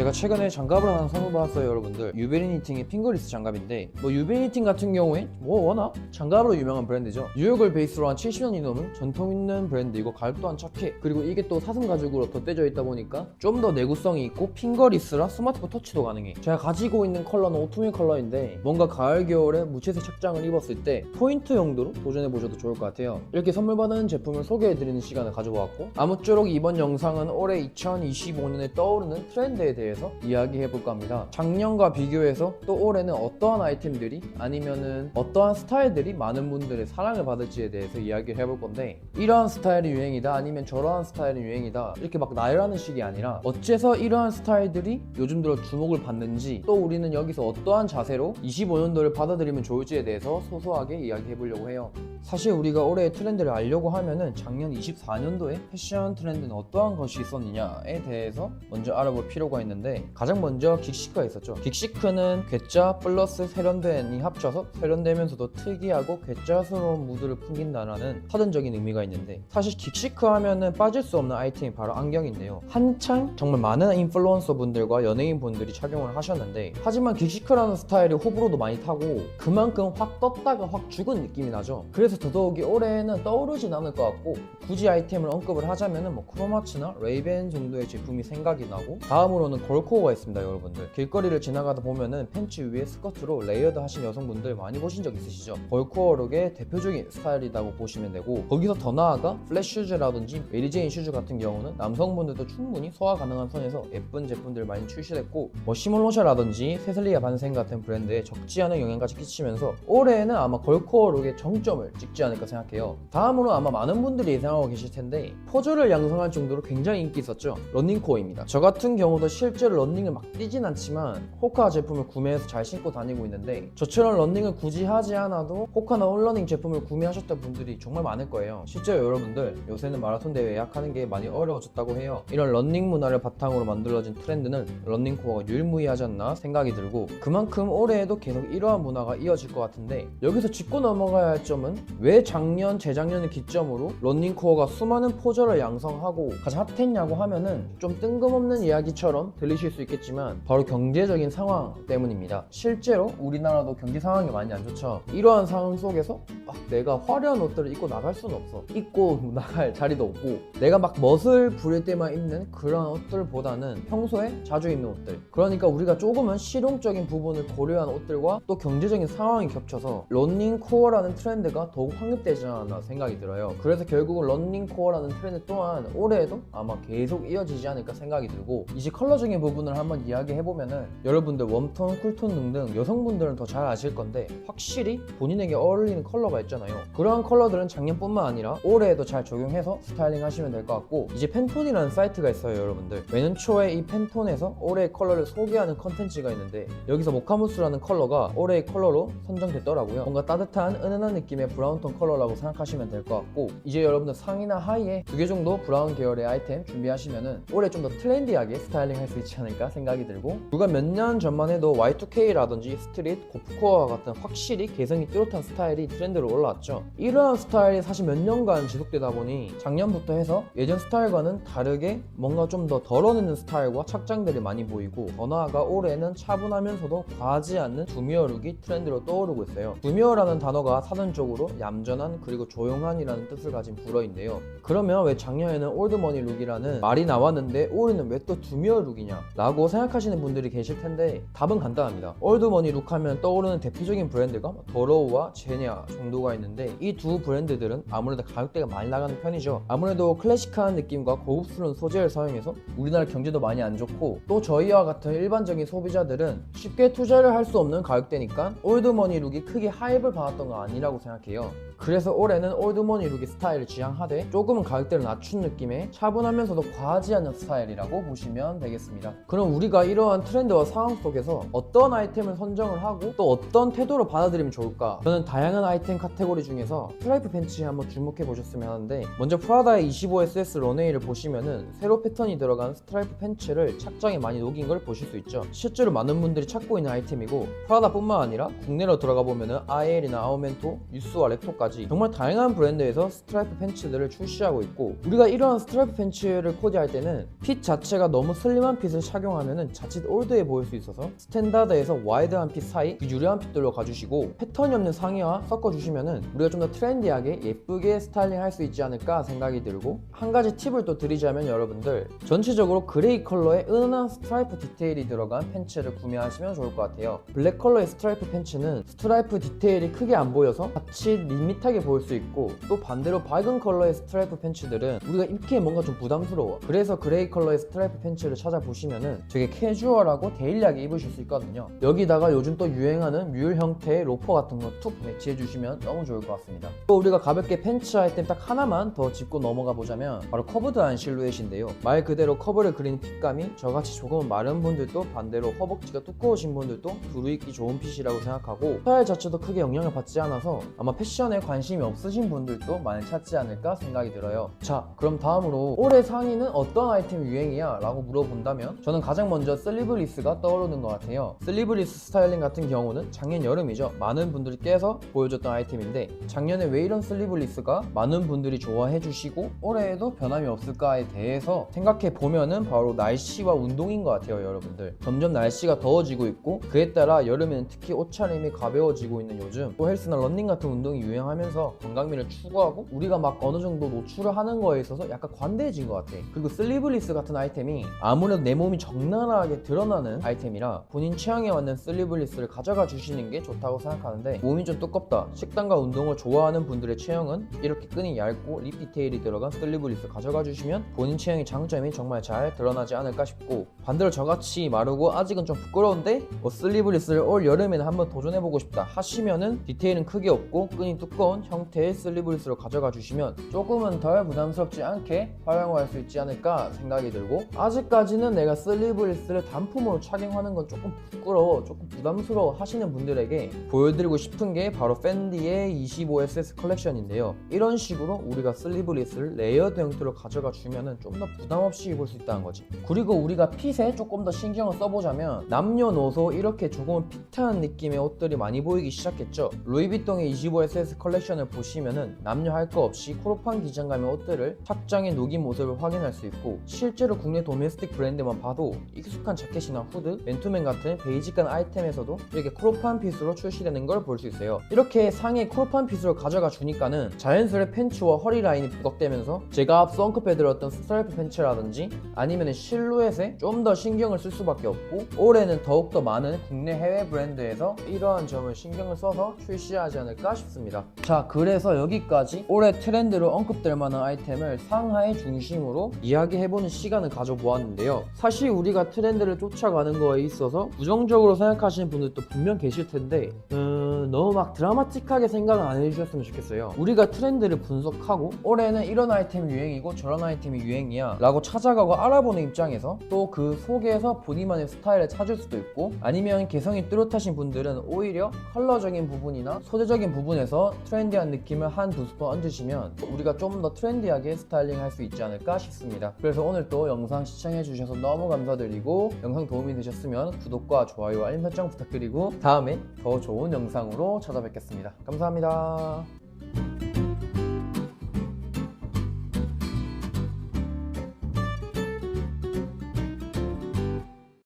제가 최근에 장갑을 하나 선호받았어요 여러분들. 유베리니팅의 핑거리스 장갑인데 유베리니팅 같은 경우에 워낙 장갑으로 유명한 브랜드죠. 뉴욕을 베이스로 한 70년이 넘은 전통 있는 브랜드이고 가격 또한 착해. 그리고 이게 또 사슴 가죽으로 덧대져 있다 보니까 좀 더 내구성이 있고 핑거리스라 스마트폰 터치도 가능해. 제가 가지고 있는 컬러는 오토밀 컬러인데 뭔가 가을 겨울에 무채색 착장을 입었을 때 포인트 용도로 도전해 보셔도 좋을 것 같아요. 이렇게 선물 받은 제품을 소개해드리는 시간을 가져보았고, 아무쪼록 이번 영상은 올해 2025년에 떠오르는 트렌드에 대해서 이야기해볼까 합니다. 작년과 비교해서 또 올해는 어떠한 아이템들이 아니면은 어떠한 스타일들이 많은 분들의 사랑을 받을지에 대해서 이야기를 해볼 건데, 이러한 스타일이 유행이다 아니면 저러한 스타일이 유행이다 이렇게 막 나열하는 식이 아니라 어째서 이러한 스타일들이 요즘 들어 주목을 받는지, 또 우리는 여기서 어떠한 자세로 25년도를 받아들이면 좋을지에 대해서 소소하게 이야기해보려고 해요. 사실 우리가 올해의 트렌드를 알려고 하면은 작년 24년도에 패션 트렌드는 어떠한 것이 있었느냐에 대해서 먼저 알아볼 필요가 있는데, 가장 먼저 긱시크가 있었죠. 긱시크는 괴짜 플러스 세련됨이 합쳐서 세련되면서도 특이하고 괴짜스러운 무드를 풍긴다는 사전적인 의미가 있는데, 사실 긱시크 하면은 빠질 수 없는 아이템이 바로 안경인데요. 한창 정말 많은 인플루언서 분들과 연예인 분들이 착용을 하셨는데, 하지만 긱시크라는 스타일이 호불호도 많이 타고 그만큼 확 떴다가 확 죽은 느낌이 나죠. 그래서 더더욱이 올해는 떠오르진 않을 것 같고, 굳이 아이템을 언급을 하자면은 크로마츠나 레이벤 정도의 제품이 생각이 나고, 다음으로는 걸코어가 있습니다. 여러분들 길거리를 지나가다 보면은 팬츠 위에 스커트로 레이어드 하신 여성분들 많이 보신 적 있으시죠? 걸코어 룩의 대표적인 스타일이라고 보시면 되고, 거기서 더 나아가 플래시 슈즈라든지 메리제인 슈즈 같은 경우는 남성분들도 충분히 소화 가능한 선에서 예쁜 제품들 많이 출시됐고, 시몰로샤라든지 세슬리아 반생 같은 브랜드에 적지 않은 영향까지 끼치면서 올해에는 아마 걸코어 룩의 정점을 찍지 않을까 생각해요. 다음으로 아마 많은 분들이 예상하고 계실 텐데, 포즈를 양성할 정도로 굉장히 인기 있었죠. 러닝코어입니다. 저 같은 경우도 실제로 러닝을 막 뛰진 않지만 호카 제품을 구매해서 잘 신고 다니고 있는데, 저처럼 러닝을 굳이 하지 않아도 호카나 홈러닝 제품을 구매하셨던 분들이 정말 많을 거예요. 실제로 여러분들 요새는 마라톤 대회 예약하는 게 많이 어려워졌다고 해요. 이런 러닝 문화를 바탕으로 만들어진 트렌드는 러닝코어가 유일무이하지 않나 생각이 들고, 그만큼 올해에도 계속 이러한 문화가 이어질 것 같은데, 여기서 짚고 넘어가야 할 점은 왜 작년, 재작년을 기점으로 러닝코어가 수많은 포저를 양성하고 가장 핫했냐고 하면은 좀 뜬금없는 이야기처럼 들리실 수 있겠지만 바로 경제적인 상황 때문입니다. 실제로 우리나라도 경제 상황이 많이 안 좋죠. 이러한 상황 속에서 내가 화려한 옷들을 입고 나갈 수는 없어. 입고 나갈 자리도 없고, 내가 막 멋을 부릴 때만 입는 그런 옷들보다는 평소에 자주 입는 옷들, 그러니까 우리가 조금은 실용적인 부분을 고려한 옷들과 또 경제적인 상황이 겹쳐서 러닝코어라는 트렌드가 더욱 확립되지 않았나 생각이 들어요. 그래서 결국은 러닝코어라는 트렌드 또한 올해에도 아마 계속 이어지지 않을까 생각이 들고, 이제 컬러적인 부분을 한번 이야기해보면은 여러분들 웜톤, 쿨톤 등등 여성분들은 더 잘 아실 건데, 확실히 본인에게 어울리는 컬러가 있잖아요. 그러한 컬러들은 작년뿐만 아니라 올해에도 잘 적용해서 스타일링 하시면 될 것 같고, 이제 팬톤이라는 사이트가 있어요 여러분들. 매년 초에 이 팬톤에서 올해의 컬러를 소개하는 컨텐츠가 있는데, 여기서 모카무스라는 컬러가 올해의 컬러로 선정됐더라고요. 뭔가 따뜻한 은은한 느낌의 브라운톤 컬러라고 생각하시면 될 것 같고, 이제 여러분들 상의나 하의에 2개 정도 브라운 계열의 아이템 준비하시면은 올해 좀 더 트렌디하게 스타일링 할 수 있지 않을까 생각이 들고, 불과 몇 년 전만 해도 Y2K라든지 스트릿, 고프코어 같은 확실히 개성이 뚜렷한 스타일이 트렌드로 올라왔죠. 이러한 스타일이 사실 몇 년간 지속되다 보니 작년부터 해서 예전 스타일과는 다르게 뭔가 좀 더 덜어내는 스타일과 착장들이 많이 보이고, 더 나아가 올해는 차분하면서도 과하지 않는 두미어 룩이 트렌드로 떠오르고 있어요. 두미어라는 단어가 사전적으로 얌전한 그리고 조용한이라는 뜻을 가진 불어인데요. 그러면 왜 작년에는 올드머니 룩이라는 말이 나왔는데 올해는 왜 또 두미어 룩이냐 라고 생각하시는 분들이 계실 텐데, 답은 간단합니다. 올드머니 룩 하면 떠오르는 대표적인 브랜드가 더로우와 제냐 정도가 있는데, 이 두 브랜드들은 아무래도 가격대가 많이 나가는 편이죠. 아무래도 클래식한 느낌과 고급스러운 소재를 사용해서 우리나라 경제도 많이 안 좋고, 또 저희와 같은 일반적인 소비자들은 쉽게 투자를 할 수 없는 가격대니까 올드머니 룩이 크게 하입을 받았던 거 아니라고 생각해요. 그래서 올해는 올드머니 룩의 스타일을 지향하되 조금은 가격대를 낮춘 느낌의 차분하면서도 과하지 않은 스타일이라고 보시면 되겠습니다. 그럼 우리가 이러한 트렌드와 상황 속에서 어떤 아이템을 선정을 하고 또 어떤 태도로 받아들이면 좋을까? 저는 다양한 아이템 카테고리 중에서 스트라이프 팬츠에 한번 주목해 보셨으면 하는데, 먼저 프라다의 25SS 런웨이를 보시면은 세로 패턴이 들어간 스트라이프 팬츠를 착장에 많이 녹인 걸 보실 수 있죠. 실제로 많은 분들이 찾고 있는 아이템이고, 프라다뿐만 아니라 국내로 들어가 보면은 아이엘이나 아우멘토, 유스와 렉토까지 팬츠까지 정말 다양한 브랜드에서 스트라이프 팬츠들을 출시하고 있고, 우리가 이러한 스트라이프 팬츠를 코디할 때는 핏 자체가 너무 슬림한 핏을 착용하면 자칫 올드해 보일 수 있어서 스탠다드에서 와이드한 핏 사이 그 유려한 핏들로 가주시고, 패턴이 없는 상의와 섞어주시면 우리가 좀 더 트렌디하게 예쁘게 스타일링 할 수 있지 않을까 생각이 들고, 한 가지 팁을 또 드리자면 여러분들, 전체적으로 그레이 컬러의 은은한 스트라이프 디테일이 들어간 팬츠를 구매하시면 좋을 것 같아요. 블랙 컬러의 스트라이프 팬츠는 스트라이프 디테일이 크게 안 보여서 자칫 밋밋하게 보일 수 있고, 또 반대로 밝은 컬러의 스트라이프 팬츠들은 우리가 입기에 뭔가 좀 부담스러워. 그래서 그레이 컬러의 스트라이프 팬츠를 찾아보시면은 되게 캐주얼하고 데일리하게 입으실 수 있거든요. 여기다가 요즘 또 유행하는 뮬 형태의 로퍼 같은 거 툭 매치해주시면 너무 좋을 것 같습니다. 또 우리가 가볍게 팬츠 아이템 딱 하나만 더 짚고 넘어가 보자면 바로 커브드한 실루엣인데요. 말 그대로 커브를 그리는 핏감이 저같이 조금 마른 분들도, 반대로 허벅지가 두꺼우신 분들도 두루 입기 좋은 핏이라고 생각하고, 스타일 자체도 크게 영향을 받지 않아서 아마 패션에 관심이 없으신 분들도 많이 찾지 않을까 생각이 들어요. 자, 그럼 다음으로 올해 상의는 어떤 아이템이 유행이야? 라고 물어본다면 저는 가장 먼저 슬리브리스가 떠오르는 것 같아요. 슬리브리스 스타일링 같은 경우는 작년 여름이죠. 많은 분들이 깨서 보여줬던 아이템인데, 작년에 왜 이런 슬리브리스가 많은 분들이 좋아해 주시고 올해에도 변함이 없을까에 대해서 생각해 보면은 바로 날씨와 운동인 것 같아요. 여러분들, 점점 날씨가 더워지고 있고, 그에 따라 여름에는 특히 옷차림이 가벼워지고 있는 요즘, 또 헬스나 러닝 같은 운동이 유행하면서 건강미를 추구하고 우리가 막 어느 정도 노출을 하는 거에 있어서 약간 관대해진 것 같아. 그리고 슬리브리스 같은 아이템이 아무래도 내 몸이 적나라하게 드러나는 아이템이라 본인 취향에 맞는 슬리브리스를 가져가 주시는 게 좋다고 생각하는데, 몸이 좀 두껍다, 식단과 운동을 좋아하는 분들의 체형은 이렇게 끈이 얇고 립 디테일이 들어간 슬리브리스 가져가 주시면 본인 취향의 장점이 정말 잘 드러나지 않을까 싶고, 반대로 저같이 마르고 아직은 좀 부끄러운데 슬리브리스를 올 여름에는 한번 도전해보고 싶다 하시면은 디테일은 크게 없고 끈이 두꺼운 형태의 슬리브리스로 가져가 주시면 조금은 덜 부담스럽지 않게 활용할 수 있지 않을까 생각이 들고, 아직까지는 내가 슬리브리스를 단품으로 착용하는 건 조금 부끄러워, 조금 부담스러워 하시는 분들에게 보여드리고 싶은 게 바로 팬디의 25SS 컬렉션인데요. 이런 식으로 우리가 슬리브리스를 레이어드 형태로 가져가 주면은 좀 더 부담 없이 입을 수 있다는 거지. 그리고 우리가 핏에 조금 더 신경을 써보자면 남녀노소 이렇게 조금 핏한 느낌의 옷들이 많이 보이기 시작했죠. 루이비통의 25SS 컬렉션을 보시면은 남녀 할 거 없이 크롭한 기장감의 옷들을 착장에 녹인 모습을 확인할 수 있고, 실제로 국내 도메스틱 브랜드만 봐도 익숙한 자켓이나 후드, 맨투맨 같은 베이직한 아이템에서도 이렇게 크롭한 핏으로 출시되는 걸 볼 수 있어요. 이렇게 상의 크롭한 핏으로 가져가 주니까는 자연스레 팬츠와 허리 라인이 부각되면서 제가 앞서 언급해드렸던 스트라이프 팬츠라든지 아니면 실루엣에 좀 더 신경을 쓸 수밖에 없고, 올해는 더욱더 많은 국내 해외 브랜드에서 이러한 점을 신경을 써서 출시하지 않을까 싶습니다. 자, 그래서 여기까지 올해 트렌드로 언급될 만한 아이템을 상하이 중심으로 이야기해보는 시간을 가져보았는데요. 사실 우리가 트렌드를 쫓아가는 거에 있어서 부정적으로 생각하시는 분들도 분명 계실 텐데 너무 막 드라마틱하게 생각은 안 해주셨으면 좋겠어요. 우리가 트렌드를 분석하고 올해는 이런 아이템이 유행이고 저런 아이템이 유행이야 라고 찾아가고 알아보는 입장에서 또 그 속에서 본인만의 스타일을 찾을 수도 있고, 아니면 개성이 뚜렷하신 분들은 오히려 컬러적인 부분이나 소재적인 부분에서 트렌디한 느낌을 한 두 스푼 얹으시면 우리가 좀 더 트렌디하게 스타일링 할 수 있지 않을까 싶습니다. 그래서 오늘 또 영상 시청해 주셔서 너무 감사드리고, 영상 도움이 되셨으면 구독과 좋아요, 알림 설정 부탁드리고 다음에 더 좋은 영상으로 찾아뵙겠습니다. 감사합니다.